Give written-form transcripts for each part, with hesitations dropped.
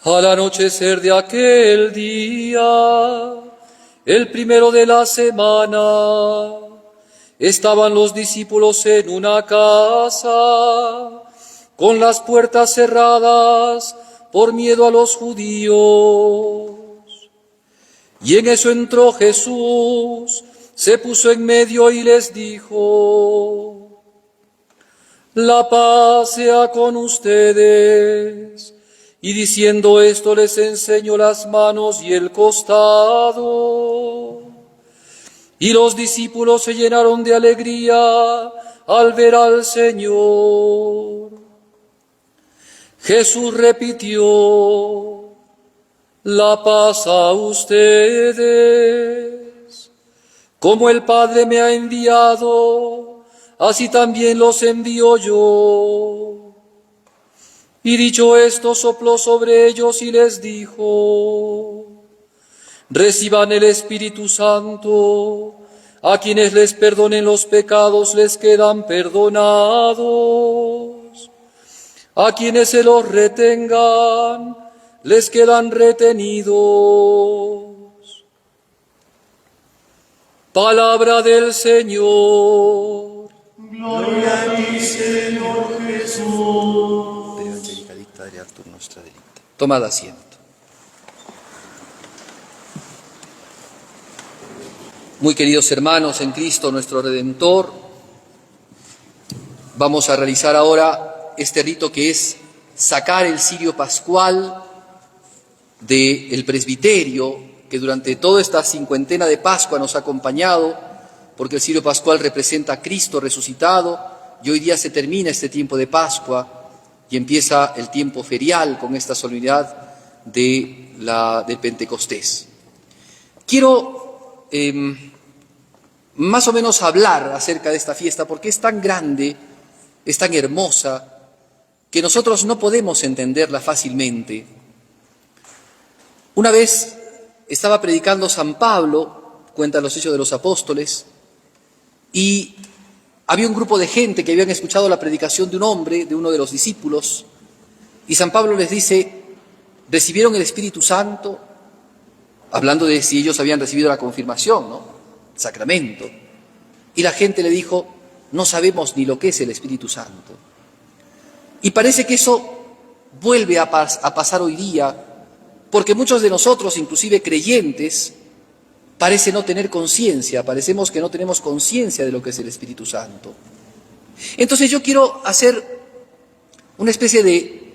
Al anochecer de aquel día, el primero de la semana, estaban los discípulos en una casa, con las puertas cerradas por miedo a los judíos. Y en eso entró Jesús, se puso en medio y les dijo: la paz sea con ustedes. Y diciendo esto les enseñó las manos y el costado. Y los discípulos se llenaron de alegría al ver al Señor. Jesús repitió: la paz a ustedes. Como el Padre me ha enviado, así también los envío yo. Y dicho esto, sopló sobre ellos y les dijo: reciban el Espíritu Santo. A quienes les perdonen los pecados les quedan perdonados. A quienes se los retengan les quedan retenidos. Palabra del Señor. Gloria a ti, Señor Jesús. Tomad asiento. Muy queridos hermanos en Cristo nuestro Redentor, vamos a realizar ahora este rito que es sacar el cirio pascual del presbiterio, que durante toda esta cincuentena de Pascua nos ha acompañado, porque el cirio pascual representa a Cristo resucitado, y hoy día se termina este tiempo de Pascua y empieza el tiempo ferial con esta solemnidad del Pentecostés. Quiero más o menos hablar acerca de esta fiesta porque es tan grande, es tan hermosa, que nosotros no podemos entenderla fácilmente. Una vez estaba predicando San Pablo, cuentan los Hechos de los Apóstoles, y había un grupo de gente que habían escuchado la predicación de un hombre, de uno de los discípulos, y San Pablo les dice: ¿recibieron el Espíritu Santo? Hablando de si ellos habían recibido la confirmación, ¿no? El sacramento. Y la gente le dijo: no sabemos ni lo que es el Espíritu Santo. Y parece que eso vuelve a pasar hoy día, porque muchos de nosotros, inclusive creyentes, parece no tener conciencia, parecemos que no tenemos conciencia de lo que es el Espíritu Santo. Entonces yo quiero hacer una especie de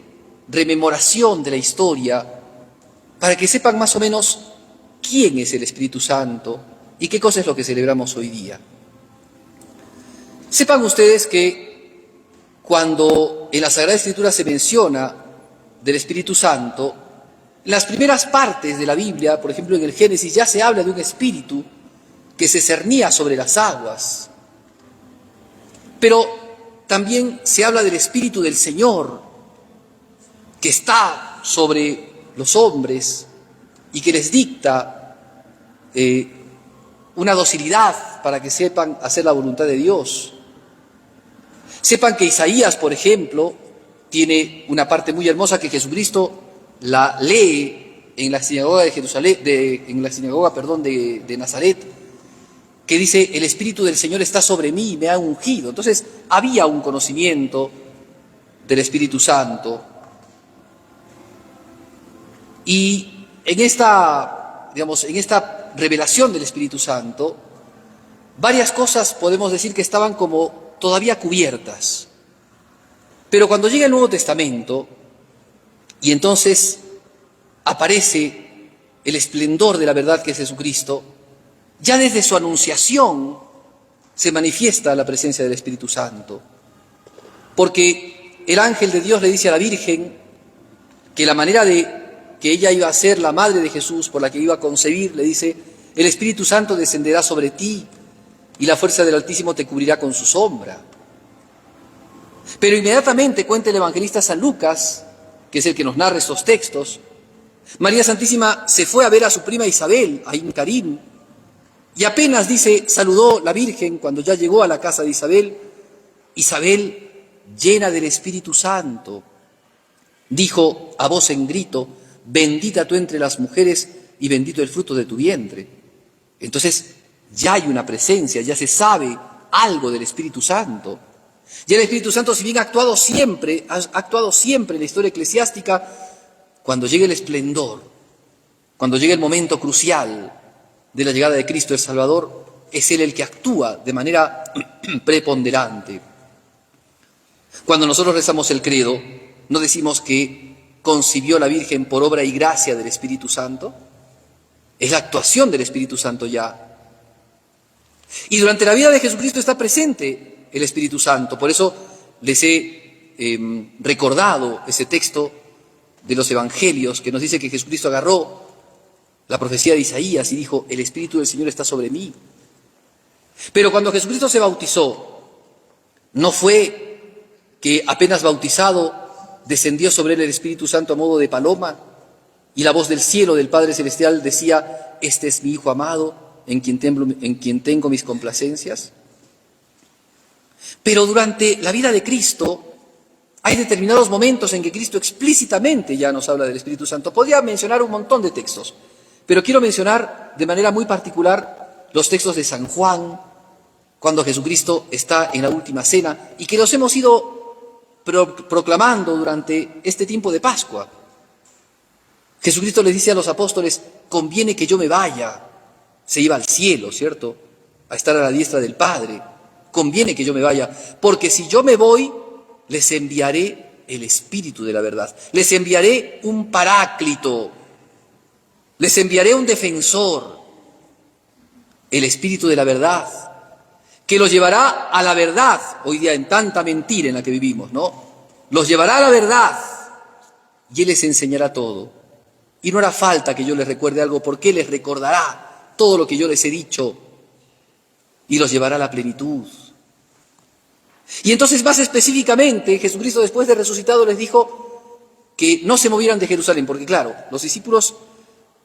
rememoración de la historia para que sepan más o menos quién es el Espíritu Santo y qué cosa es lo que celebramos hoy día. Sepan ustedes que cuando en la Sagrada Escritura se menciona del Espíritu Santo, en las primeras partes de la Biblia, por ejemplo en el Génesis, ya se habla de un espíritu que se cernía sobre las aguas. Pero también se habla del Espíritu del Señor, que está sobre los hombres y que les dicta una docilidad para que sepan hacer la voluntad de Dios. Sepan que Isaías, por ejemplo, tiene una parte muy hermosa que Jesucristo la lee en la sinagoga de Jerusalén, de Nazaret, que dice: el Espíritu del Señor está sobre mí y me ha ungido. Entonces había un conocimiento del Espíritu Santo. Y en esta revelación del Espíritu Santo, varias cosas podemos decir que estaban como todavía cubiertas. Pero cuando llega el Nuevo Testamento, y entonces aparece el esplendor de la verdad que es Jesucristo, ya desde su anunciación se manifiesta la presencia del Espíritu Santo. Porque el ángel de Dios le dice a la Virgen que la manera de que ella iba a ser la madre de Jesús, por la que iba a concebir, le dice: el Espíritu Santo descenderá sobre ti y la fuerza del Altísimo te cubrirá con su sombra. Pero inmediatamente, cuenta el evangelista San Lucas, que es el que nos narra estos textos, María Santísima se fue a ver a su prima Isabel, a Incarim, y apenas, dice, saludó la Virgen cuando ya llegó a la casa de Isabel. Isabel, llena del Espíritu Santo, dijo a voz en grito: bendita tú entre las mujeres y bendito el fruto de tu vientre. Entonces ya hay una presencia, ya se sabe algo del Espíritu Santo. Y el Espíritu Santo, si bien ha actuado siempre en la historia eclesiástica, cuando llegue el esplendor, cuando llegue el momento crucial de la llegada de Cristo el Salvador, es Él el que actúa de manera preponderante. Cuando nosotros rezamos el credo, ¿no decimos que concibió la Virgen por obra y gracia del Espíritu Santo? Es la actuación del Espíritu Santo ya. Y durante la vida de Jesucristo está presente el Espíritu Santo. Por eso les he recordado ese texto de los Evangelios que nos dice que Jesucristo agarró la profecía de Isaías y dijo: el Espíritu del Señor está sobre mí. Pero cuando Jesucristo se bautizó, no fue que apenas bautizado descendió sobre él el Espíritu Santo a modo de paloma y la voz del cielo del Padre Celestial decía: este es mi Hijo amado, en quien tengo mis complacencias. Pero durante la vida de Cristo hay determinados momentos en que Cristo explícitamente ya nos habla del Espíritu Santo. Podría mencionar un montón de textos, pero quiero mencionar de manera muy particular los textos de San Juan, cuando Jesucristo está en la última cena, y que los hemos ido proclamando durante este tiempo de Pascua. Jesucristo les dice a los apóstoles: conviene que yo me vaya. Se iba al cielo, ¿cierto?, a estar a la diestra del Padre. Conviene que yo me vaya, porque si yo me voy, les enviaré el Espíritu de la verdad. Les enviaré un paráclito. Les enviaré un defensor, el Espíritu de la verdad, que los llevará a la verdad, hoy día en tanta mentira en la que vivimos, ¿no? Los llevará a la verdad y Él les enseñará todo. Y no hará falta que yo les recuerde algo, porque Él les recordará todo lo que yo les he dicho y los llevará a la plenitud. Y entonces, más específicamente, Jesucristo, después de resucitado, les dijo que no se movieran de Jerusalén, porque claro, los discípulos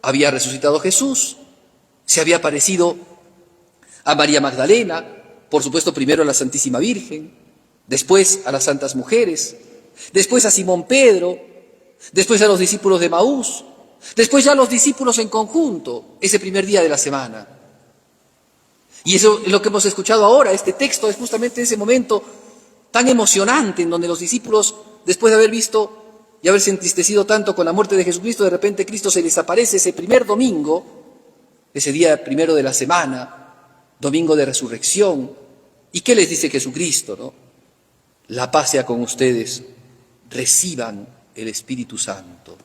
había resucitado Jesús, se había aparecido a María Magdalena, por supuesto primero a la Santísima Virgen, después a las santas mujeres, después a Simón Pedro, después a los discípulos de Maús, después ya a los discípulos en conjunto, ese primer día de la semana. Y eso es lo que hemos escuchado ahora. Este texto es justamente ese momento tan emocionante en donde los discípulos, después de haber visto y haberse entristecido tanto con la muerte de Jesucristo, de repente Cristo se les aparece ese primer domingo, ese día primero de la semana, domingo de resurrección. ¿Y qué les dice Jesucristo, no? La paz sea con ustedes, reciban el Espíritu Santo.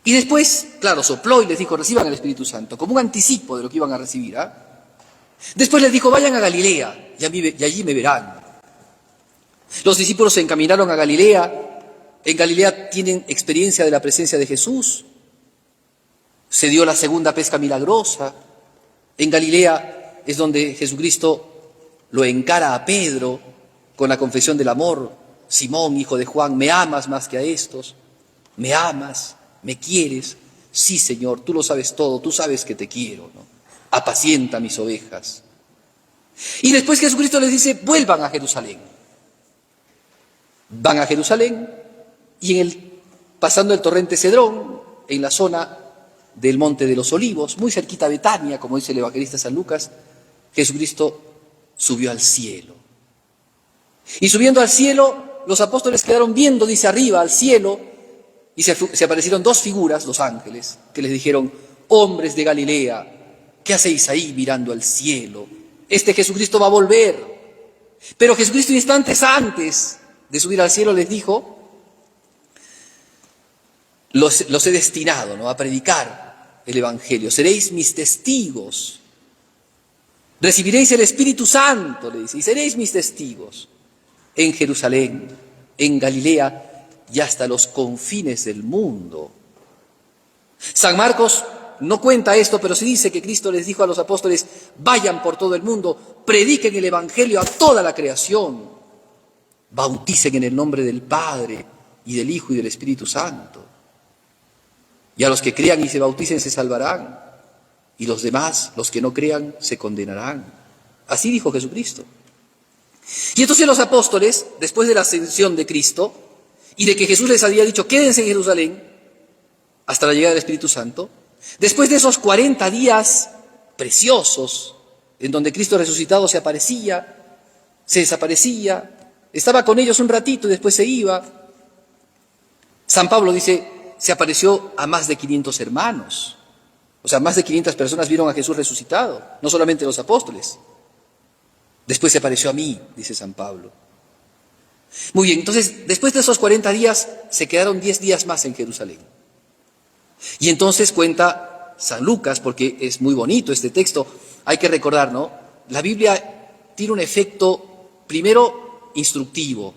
Y después, claro, sopló y les dijo: reciban el Espíritu Santo, como un anticipo de lo que iban a recibir. Después les dijo: vayan a Galilea y allí me verán. Los discípulos se encaminaron a Galilea. En Galilea tienen experiencia de la presencia de Jesús. Se dio la segunda pesca milagrosa. En Galilea es donde Jesucristo lo encara a Pedro con la confesión del amor: Simón, hijo de Juan, ¿me amas más que a estos? ¿Me amas? ¿Me quieres? Sí, Señor, tú lo sabes todo, tú sabes que te quiero, ¿no? Apacienta mis ovejas. Y después Jesucristo les dice: vuelvan a Jerusalén. Van a Jerusalén y pasando el torrente Cedrón, en la zona del Monte de los Olivos, muy cerquita de Betania, como dice el evangelista San Lucas, Jesucristo subió al cielo. Y subiendo al cielo, los apóstoles quedaron viendo, dice, arriba al cielo, y se aparecieron dos figuras, dos ángeles, que les dijeron: hombres de Galilea, ¿qué hacéis ahí mirando al cielo? Este Jesucristo va a volver. Pero Jesucristo, instantes antes de subir al cielo, les dijo: los he destinado, ¿no?, a predicar el Evangelio. Seréis mis testigos. Recibiréis el Espíritu Santo, le dice, y seréis mis testigos en Jerusalén, en Galilea y hasta los confines del mundo. San Marcos no cuenta esto, pero sí dice que Cristo les dijo a los apóstoles: vayan por todo el mundo, prediquen el Evangelio a toda la creación, bauticen en el nombre del Padre y del Hijo y del Espíritu Santo. Y a los que crean y se bauticen se salvarán, y los demás, los que no crean, se condenarán. Así dijo Jesucristo. Y entonces los apóstoles, después de la ascensión de Cristo, y de que Jesús les había dicho, quédense en Jerusalén hasta la llegada del Espíritu Santo. Después de esos 40 días preciosos, en donde Cristo resucitado se aparecía, se desaparecía, estaba con ellos un ratito y después se iba. San Pablo dice, se apareció a más de 500 hermanos. O sea, más de 500 personas vieron a Jesús resucitado, no solamente los apóstoles. Después se apareció a mí, dice San Pablo. Muy bien, entonces, después de esos 40 días, se quedaron 10 días más en Jerusalén. Y entonces cuenta San Lucas, porque es muy bonito este texto, hay que recordar, ¿no? La Biblia tiene un efecto, primero, instructivo,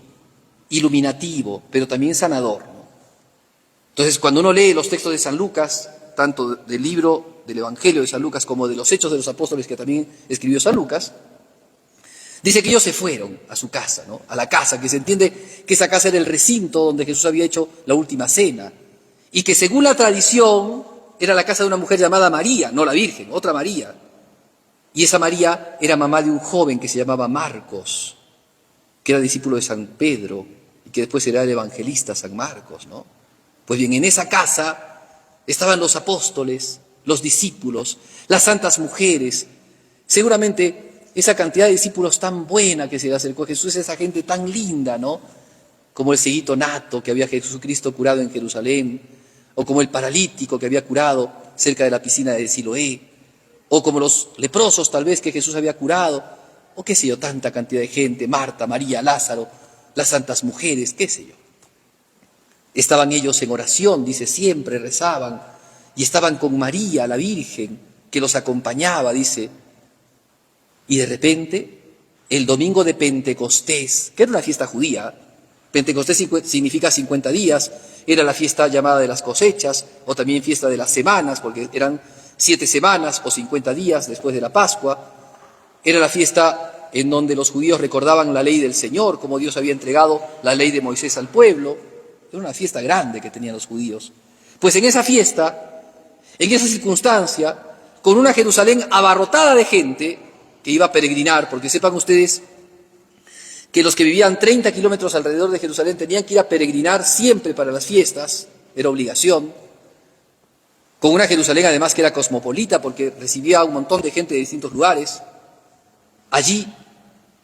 iluminativo, pero también sanador, ¿no? Entonces, cuando uno lee los textos de San Lucas, tanto del libro del Evangelio de San Lucas como de los Hechos de los Apóstoles que también escribió San Lucas, dice que ellos se fueron a su casa, ¿no? A la casa, que se entiende que esa casa era el recinto donde Jesús había hecho la última cena, y que según la tradición era la casa de una mujer llamada María, no la Virgen, otra María. Y esa María era mamá de un joven que se llamaba Marcos, que era discípulo de San Pedro y que después será el evangelista San Marcos, ¿no? Pues bien, en esa casa estaban los apóstoles, los discípulos, las santas mujeres. Seguramente esa cantidad de discípulos tan buena que se le acercó a Jesús, esa gente tan linda, ¿no? Como el cieguito nato que había Jesucristo curado en Jerusalén, o como el paralítico que había curado cerca de la piscina de Siloé, o como los leprosos tal vez que Jesús había curado, o qué sé yo, tanta cantidad de gente, Marta, María, Lázaro, las santas mujeres, qué sé yo. Estaban ellos en oración, dice, siempre rezaban, y estaban con María, la Virgen, que los acompañaba, dice. Y de repente, el domingo de Pentecostés, que era una fiesta judía, Pentecostés significa 50 días, era la fiesta llamada de las cosechas, o también fiesta de las semanas, porque eran 7 semanas o 50 días después de la Pascua. Era la fiesta en donde los judíos recordaban la ley del Señor, como Dios había entregado la ley de Moisés al pueblo. Era una fiesta grande que tenían los judíos. Pues en esa fiesta, en esa circunstancia, con una Jerusalén abarrotada de gente que iba a peregrinar, porque sepan ustedes que los que vivían 30 kilómetros alrededor de Jerusalén tenían que ir a peregrinar siempre para las fiestas, era obligación, con una Jerusalén además que era cosmopolita porque recibía a un montón de gente de distintos lugares. Allí,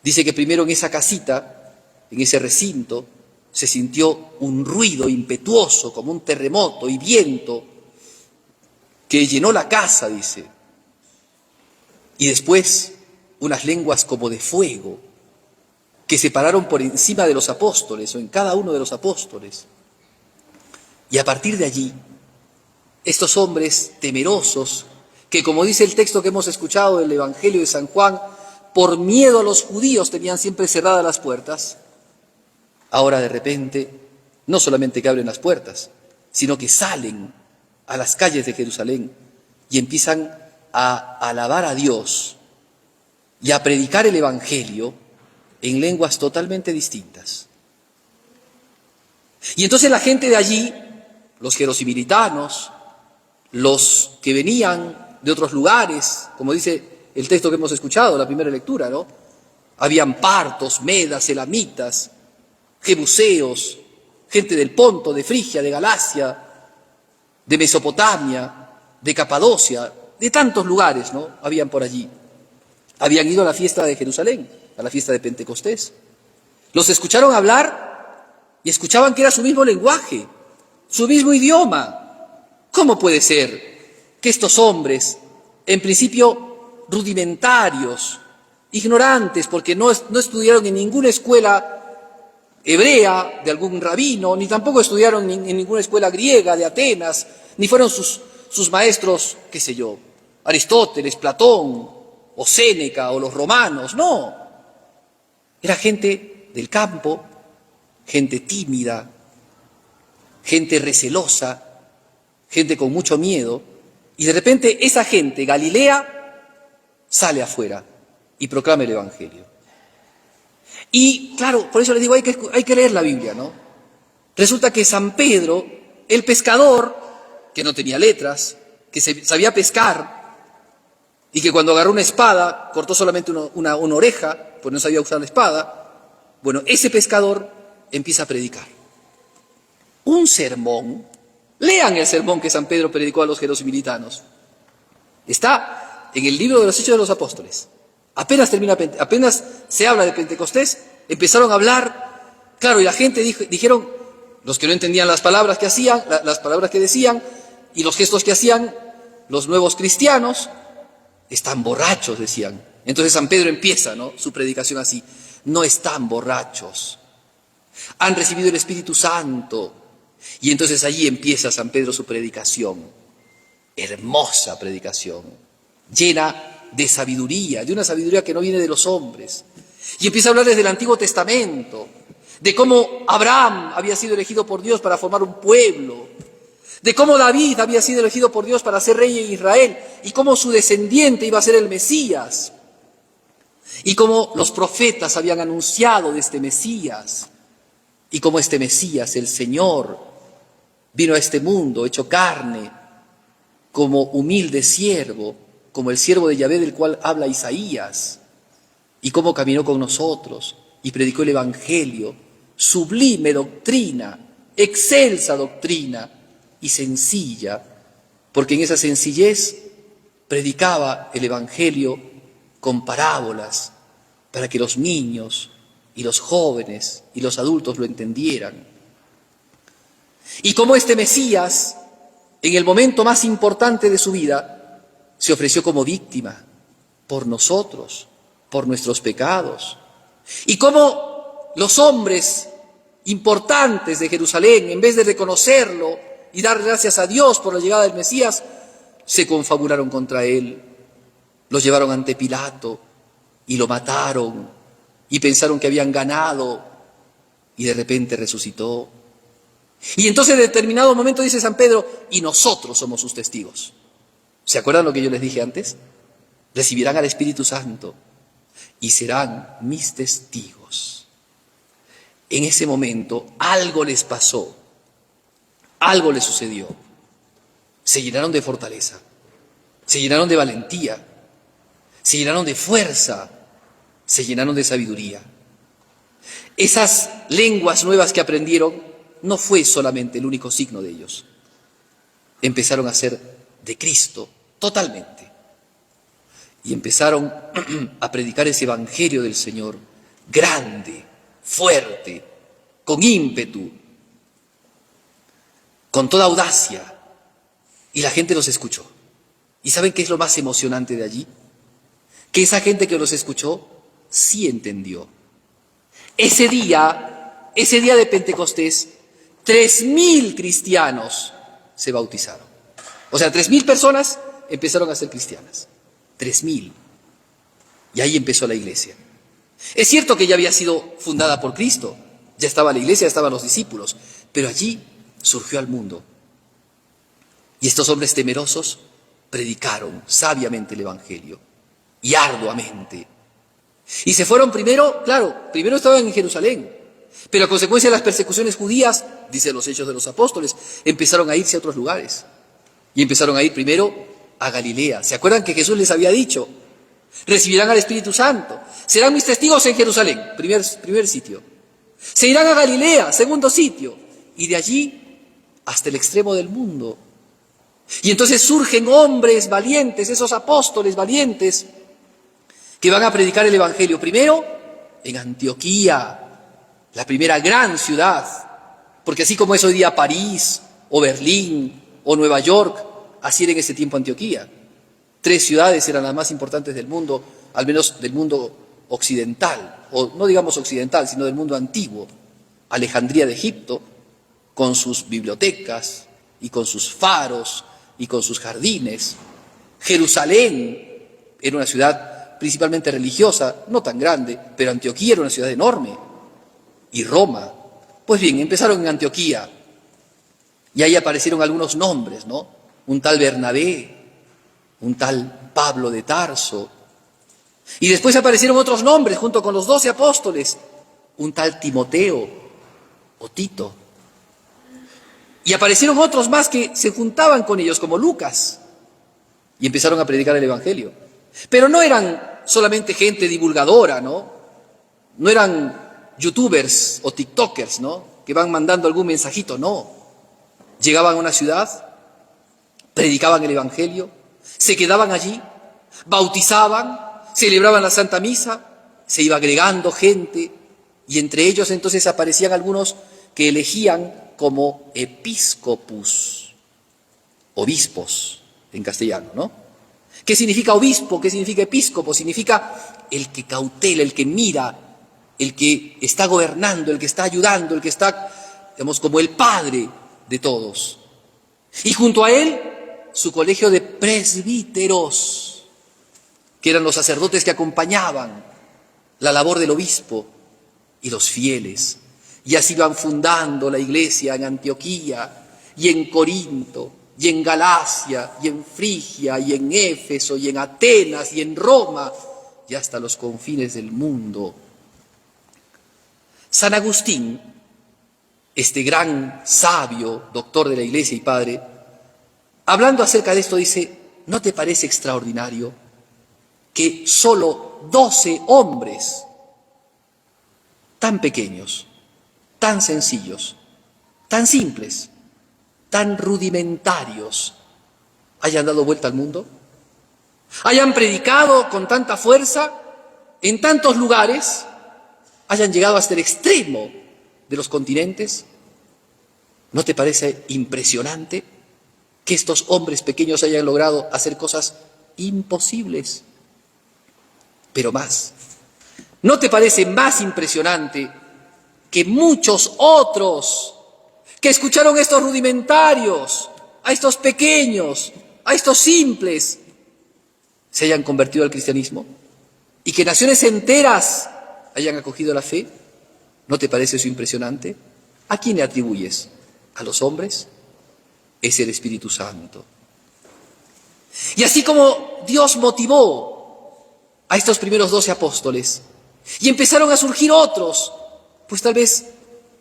dice que primero en esa casita, en ese recinto, se sintió un ruido impetuoso como un terremoto y viento que llenó la casa, dice, y después unas lenguas como de fuego que se pararon por encima de los apóstoles o en cada uno de los apóstoles. Y a partir de allí, estos hombres temerosos, que como dice el texto que hemos escuchado del Evangelio de San Juan, por miedo a los judíos tenían siempre cerradas las puertas, ahora de repente, no solamente que abren las puertas, sino que salen a las calles de Jerusalén y empiezan a alabar a Dios y a predicar el Evangelio en lenguas totalmente distintas. Y entonces la gente de allí, los gerosimilitanos, los que venían de otros lugares, como dice el texto que hemos escuchado, la primera lectura, ¿no? Habían partos, medas, elamitas, jebuseos, gente del Ponto, de Frigia, de Galacia, de Mesopotamia, de Capadocia, de tantos lugares, ¿no? Habían por allí. Habían ido a la fiesta de Jerusalén, a la fiesta de Pentecostés. Los escucharon hablar y escuchaban que era su mismo lenguaje, su mismo idioma. ¿Cómo puede ser que estos hombres, en principio rudimentarios, ignorantes, porque no estudiaron en ninguna escuela hebrea de algún rabino, ni tampoco estudiaron en ninguna escuela griega de Atenas, ni fueron sus maestros, qué sé yo, Aristóteles, Platón, o Séneca, o los romanos? No. Era gente del campo, gente tímida, gente recelosa, gente con mucho miedo, y de repente esa gente, Galilea, sale afuera y proclama el Evangelio. Y claro, por eso les digo, hay que leer la Biblia, ¿no? Resulta que San Pedro, el pescador, que no tenía letras, que sabía pescar, y que cuando agarró una espada, cortó solamente una oreja, pues no sabía usar la espada, bueno, ese pescador empieza a predicar. un sermón. Lean el sermón que San Pedro predicó a los jerosimilitanos. Está en el libro de los Hechos de los Apóstoles. Apenas se habla de Pentecostés, empezaron a hablar, claro, y la gente dijeron, los que no entendían las palabras que hacían, las palabras que decían, y los gestos que hacían, los nuevos cristianos, están borrachos, decían. Entonces San Pedro empieza, ¿no?, su predicación así: no están borrachos, han recibido el Espíritu Santo. Y entonces allí empieza San Pedro su predicación, hermosa predicación, llena de sabiduría, de una sabiduría que no viene de los hombres. Y empieza a hablar desde el Antiguo Testamento, de cómo Abraham había sido elegido por Dios para formar un pueblo, de cómo David había sido elegido por Dios para ser rey en Israel, y cómo su descendiente iba a ser el Mesías, y cómo los profetas habían anunciado de este Mesías, y cómo este Mesías, el Señor, vino a este mundo hecho carne, como humilde siervo, como el siervo de Yahvé del cual habla Isaías, y cómo caminó con nosotros y predicó el Evangelio, sublime doctrina, excelsa doctrina y sencilla, porque en esa sencillez predicaba el Evangelio con parábolas para que los niños y los jóvenes y los adultos lo entendieran. Y cómo este Mesías, en el momento más importante de su vida, se ofreció como víctima por nosotros, por nuestros pecados. Y cómo los hombres importantes de Jerusalén, en vez de reconocerlo y dar gracias a Dios por la llegada del Mesías, se confabularon contra él, lo llevaron ante Pilato y lo mataron, y pensaron que habían ganado, y de repente resucitó. Y entonces en determinado momento dice San Pedro: y nosotros somos sus testigos. ¿Se acuerdan lo que yo les dije antes? Recibirán al Espíritu Santo y serán mis testigos. En ese momento algo les pasó, algo les sucedió. Se llenaron de fortaleza, se llenaron de valentía, se llenaron de fuerza, se llenaron de sabiduría. Esas lenguas nuevas que aprendieron no fue solamente el único signo de ellos. Empezaron a ser de Cristo totalmente. Y empezaron a predicar ese Evangelio del Señor, grande, fuerte, con ímpetu, con toda audacia. Y la gente los escuchó. ¿Y saben qué es lo más emocionante de allí? Que esa gente que los escuchó sí entendió. Ese día de Pentecostés, 3.000 cristianos se bautizaron. O sea, 3.000 personas empezaron a ser cristianas. 3.000. Y ahí empezó la iglesia. Es cierto que ya había sido fundada por Cristo. Ya estaba la iglesia, ya estaban los discípulos. Pero allí surgió al mundo. Y estos hombres temerosos predicaron sabiamente el Evangelio. Y arduamente. Y se fueron primero estaban en Jerusalén. Pero a consecuencia de las persecuciones judías, dicen los Hechos de los Apóstoles, empezaron a irse a otros lugares. Y empezaron a ir primero a Galilea. ¿Se acuerdan que Jesús les había dicho? Recibirán al Espíritu Santo. Serán mis testigos en Jerusalén, primer sitio. Se irán a Galilea, segundo sitio. Y de allí hasta el extremo del mundo. Y entonces surgen hombres valientes, esos apóstoles valientes, que van a predicar el Evangelio. Primero en Antioquía, la primera gran ciudad, porque así como es hoy día París, o Berlín, o Nueva York, así era en ese tiempo Antioquía. 3 ciudades eran las más importantes del mundo, al menos del mundo occidental, o no digamos occidental, sino del mundo antiguo. Alejandría de Egipto, con sus bibliotecas, y con sus faros, y con sus jardines. Jerusalén era una ciudad principalmente religiosa, no tan grande, pero Antioquía era una ciudad enorme. Y Roma. Pues bien, empezaron en Antioquía. Y ahí aparecieron algunos nombres, ¿no? Un tal Bernabé, un tal Pablo de Tarso. Y después aparecieron otros nombres junto con los 12 apóstoles. Un tal Timoteo o Tito. Y aparecieron otros más que se juntaban con ellos, como Lucas. Y empezaron a predicar el Evangelio. Pero no eran solamente gente divulgadora, ¿no? No eran youtubers o tiktokers, ¿no?, que van mandando algún mensajito, no. Llegaban a una ciudad, predicaban el Evangelio, se quedaban allí, bautizaban, celebraban la Santa Misa, se iba agregando gente, y entre ellos entonces aparecían algunos que elegían como episcopus, obispos en castellano, ¿no? ¿Qué significa obispo? ¿Qué significa episcopo? Significa el que cautela, el que mira, el que está gobernando, el que está ayudando, el que está, digamos, como el padre de todos. Y junto a él, su colegio de presbíteros, que eran los sacerdotes que acompañaban la labor del obispo y los fieles. Y así van fundando la iglesia en Antioquía y en Corinto y en Galacia y en Frigia y en Éfeso y en Atenas y en Roma y hasta los confines del mundo. San Agustín, este gran sabio, doctor de la iglesia y padre, hablando acerca de esto dice, ¿no te parece extraordinario que solo 12 hombres tan pequeños, tan sencillos, tan simples, tan rudimentarios, hayan dado vuelta al mundo? Hayan predicado con tanta fuerza en tantos lugares, hayan llegado hasta el extremo de los continentes. ¿No te parece impresionante que estos hombres pequeños hayan logrado hacer cosas imposibles? Pero más, ¿no te parece más impresionante que muchos otros que escucharon a estos rudimentarios, a estos pequeños, a estos simples, se hayan convertido al cristianismo? Y que naciones enteras hayan acogido la fe. ¿No te parece eso impresionante? ¿A quién le atribuyes? ¿A los hombres? Es el Espíritu Santo. Y así como Dios motivó a estos primeros 12 apóstoles y empezaron a surgir otros, pues tal vez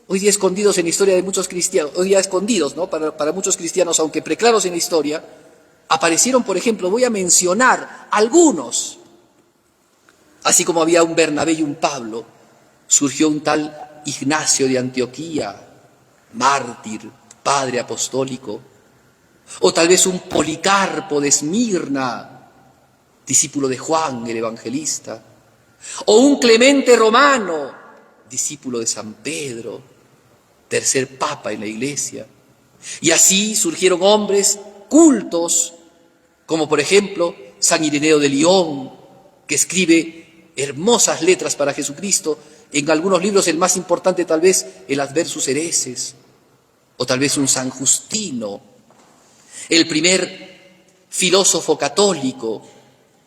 hoy día escondidos en la historia de muchos cristianos, hoy día escondidos, ¿no? Para muchos cristianos, aunque preclaros en la historia, aparecieron, por ejemplo, voy a mencionar algunos. Así como había un Bernabé y un Pablo, surgió un tal Ignacio de Antioquía, mártir, padre apostólico, o tal vez un Policarpo de Esmirna, discípulo de Juan el Evangelista, o un Clemente Romano, discípulo de San Pedro, tercer papa en la iglesia. Y así surgieron hombres cultos, como por ejemplo San Ireneo de León, que escribe hermosas letras para Jesucristo, en algunos libros el más importante tal vez el Adversus Hereses, o tal vez un San Justino, el primer filósofo católico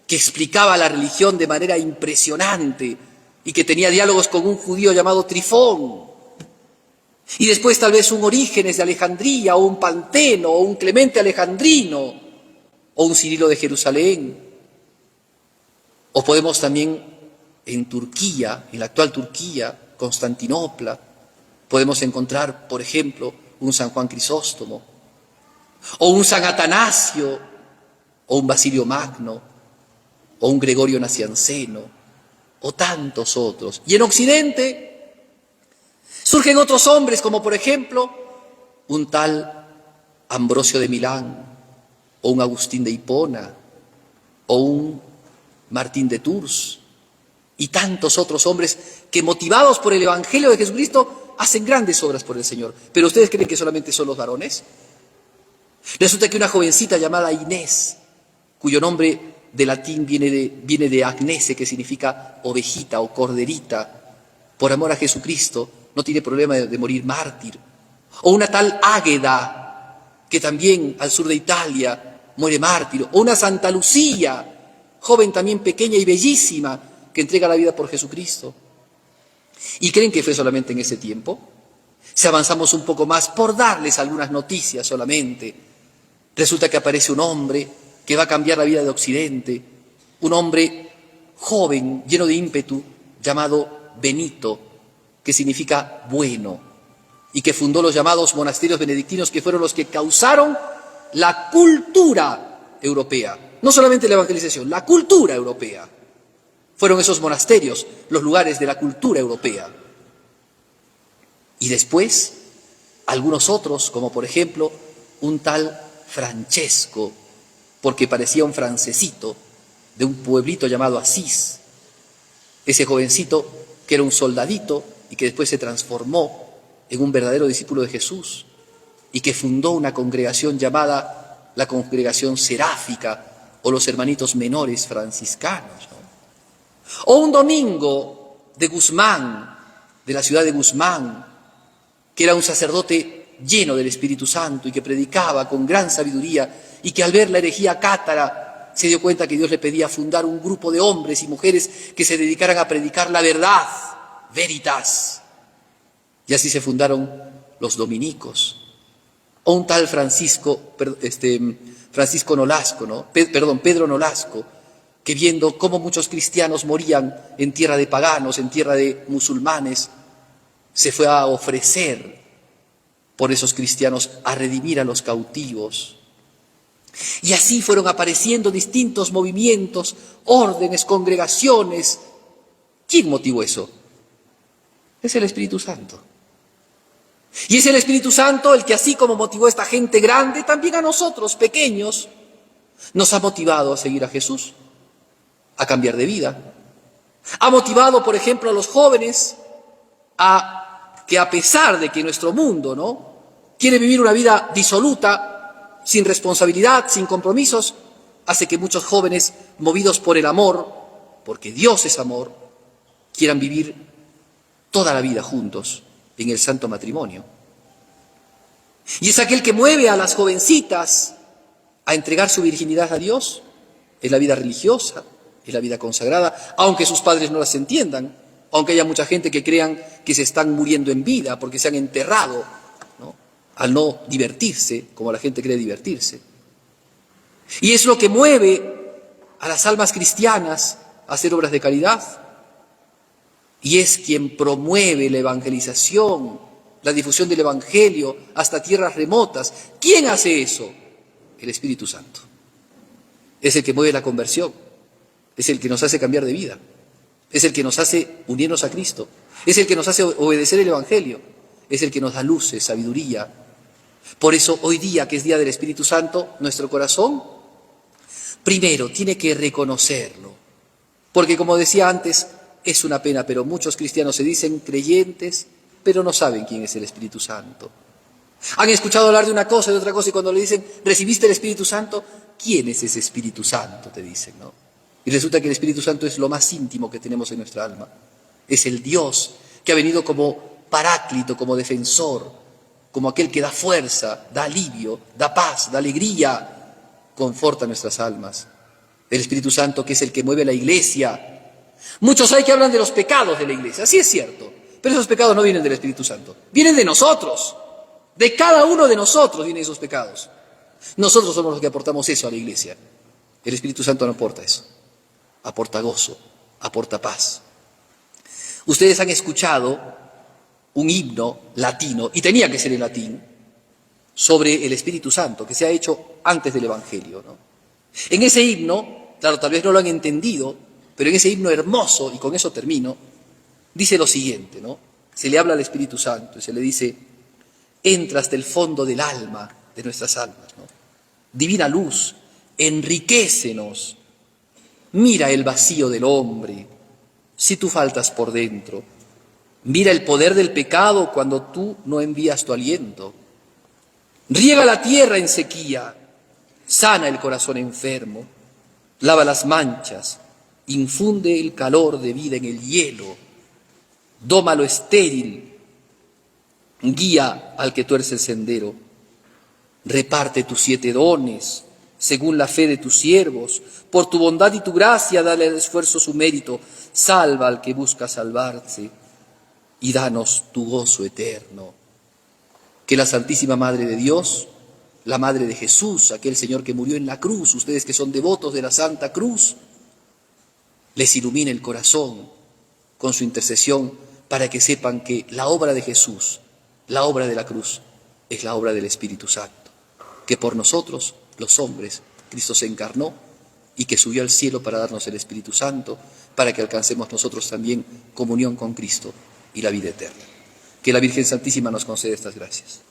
que explicaba la religión de manera impresionante y que tenía diálogos con un judío llamado Trifón. Y después tal vez un Orígenes de Alejandría, o un Panteno, o un Clemente Alejandrino, o un Cirilo de Jerusalén. O podemos también en Turquía, en la actual Turquía, Constantinopla, podemos encontrar, por ejemplo, un San Juan Crisóstomo, o un San Atanasio, o un Basilio Magno, o un Gregorio Nacianceno, o tantos otros. Y en Occidente surgen otros hombres, como por ejemplo un tal Ambrosio de Milán, o un Agustín de Hipona, o un Martín de Tours, y tantos otros hombres que, motivados por el Evangelio de Jesucristo, hacen grandes obras por el Señor. ¿Pero ustedes creen que solamente son los varones? Resulta que una jovencita llamada Inés, cuyo nombre de latín viene de agnese, que significa ovejita o corderita, por amor a Jesucristo, no tiene problema de morir mártir. O una tal Águeda, que también al sur de Italia muere mártir. O una Santa Lucía, joven también pequeña y bellísima, que entrega la vida por Jesucristo. ¿Y creen que fue solamente en ese tiempo? Si avanzamos un poco más, por darles algunas noticias solamente, resulta que aparece un hombre que va a cambiar la vida de Occidente, un hombre joven, lleno de ímpetu, llamado Benito, que significa bueno, y que fundó los llamados monasterios benedictinos, que fueron los que causaron la cultura europea. No solamente la evangelización, la cultura europea. Fueron esos monasterios los lugares de la cultura europea. Y después, algunos otros, como por ejemplo, un tal Francesco, porque parecía un francesito, de un pueblito llamado Asís. Ese jovencito que era un soldadito y que después se transformó en un verdadero discípulo de Jesús y que fundó una congregación llamada la Congregación Seráfica o los Hermanitos Menores Franciscanos, ¿no? O un Domingo de Guzmán, de la ciudad de Guzmán, que era un sacerdote lleno del Espíritu Santo y que predicaba con gran sabiduría y que al ver la herejía cátara se dio cuenta que Dios le pedía fundar un grupo de hombres y mujeres que se dedicaran a predicar la verdad, veritas. Y así se fundaron los dominicos. O un tal Francisco Nolasco, ¿no? Pedro Nolasco, que viendo cómo muchos cristianos morían en tierra de paganos, en tierra de musulmanes, se fue a ofrecer por esos cristianos a redimir a los cautivos. Y así fueron apareciendo distintos movimientos, órdenes, congregaciones. ¿Quién motivó eso? Es el Espíritu Santo. Y es el Espíritu Santo el que, así como motivó a esta gente grande, también a nosotros, pequeños, nos ha motivado a seguir a Jesús, a cambiar de vida. Ha motivado, por ejemplo, a los jóvenes a que, a pesar de que nuestro mundo, ¿no?, quiere vivir una vida disoluta, sin responsabilidad, sin compromisos, hace que muchos jóvenes, movidos por el amor, porque Dios es amor, quieran vivir toda la vida juntos en el santo matrimonio. Y es aquel que mueve a las jovencitas a entregar su virginidad a Dios en la vida religiosa, en la vida consagrada, aunque sus padres no las entiendan, aunque haya mucha gente que crean que se están muriendo en vida porque se han enterrado, ¿no?, al no divertirse, como la gente cree divertirse. Y es lo que mueve a las almas cristianas a hacer obras de caridad. Y es quien promueve la evangelización, la difusión del Evangelio hasta tierras remotas. ¿Quién hace eso? El Espíritu Santo. Es el que mueve la conversión, es el que nos hace cambiar de vida, es el que nos hace unirnos a Cristo, es el que nos hace obedecer el Evangelio, es el que nos da luces, sabiduría. Por eso hoy día, que es Día del Espíritu Santo, nuestro corazón primero tiene que reconocerlo, porque como decía antes, es una pena, pero muchos cristianos se dicen creyentes, pero no saben quién es el Espíritu Santo. Han escuchado hablar de una cosa, de otra cosa, y cuando le dicen, ¿recibiste el Espíritu Santo? ¿Quién es ese Espíritu Santo?, te dicen, ¿no? Y resulta que el Espíritu Santo es lo más íntimo que tenemos en nuestra alma. Es el Dios que ha venido como paráclito, como defensor, como aquel que da fuerza, da alivio, da paz, da alegría, conforta nuestras almas. El Espíritu Santo, que es el que mueve la Iglesia. Muchos hay que hablan de los pecados de la Iglesia, sí es cierto, pero esos pecados no vienen del Espíritu Santo, vienen de nosotros, de cada uno de nosotros vienen esos pecados. Nosotros somos los que aportamos eso a la Iglesia. El Espíritu Santo no aporta eso, aporta gozo, aporta paz. Ustedes han escuchado un himno latino, y tenía que ser en latín, sobre el Espíritu Santo, que se ha hecho antes del Evangelio, ¿no? En ese himno, claro, tal vez no lo han entendido, pero en ese himno hermoso, y con eso termino, dice lo siguiente, ¿no? Se le habla al Espíritu Santo y se le dice, entra hasta el fondo del alma, de nuestras almas, ¿no? Divina luz, enriquécenos, mira el vacío del hombre, si tú faltas por dentro, mira el poder del pecado cuando tú no envías tu aliento, riega la tierra en sequía, sana el corazón enfermo, lava las manchas, infunde el calor de vida en el hielo, doma lo estéril, guía al que tuerce el sendero, reparte tus 7 dones, según la fe de tus siervos, por tu bondad y tu gracia dale al esfuerzo su mérito, salva al que busca salvarse y danos tu gozo eterno. Que la Santísima Madre de Dios, la Madre de Jesús, aquel Señor que murió en la cruz, ustedes que son devotos de la Santa Cruz, les ilumine el corazón con su intercesión para que sepan que la obra de Jesús, la obra de la cruz, es la obra del Espíritu Santo, que por nosotros, los hombres, Cristo se encarnó y que subió al cielo para darnos el Espíritu Santo, para que alcancemos nosotros también comunión con Cristo y la vida eterna. Que la Virgen Santísima nos conceda estas gracias.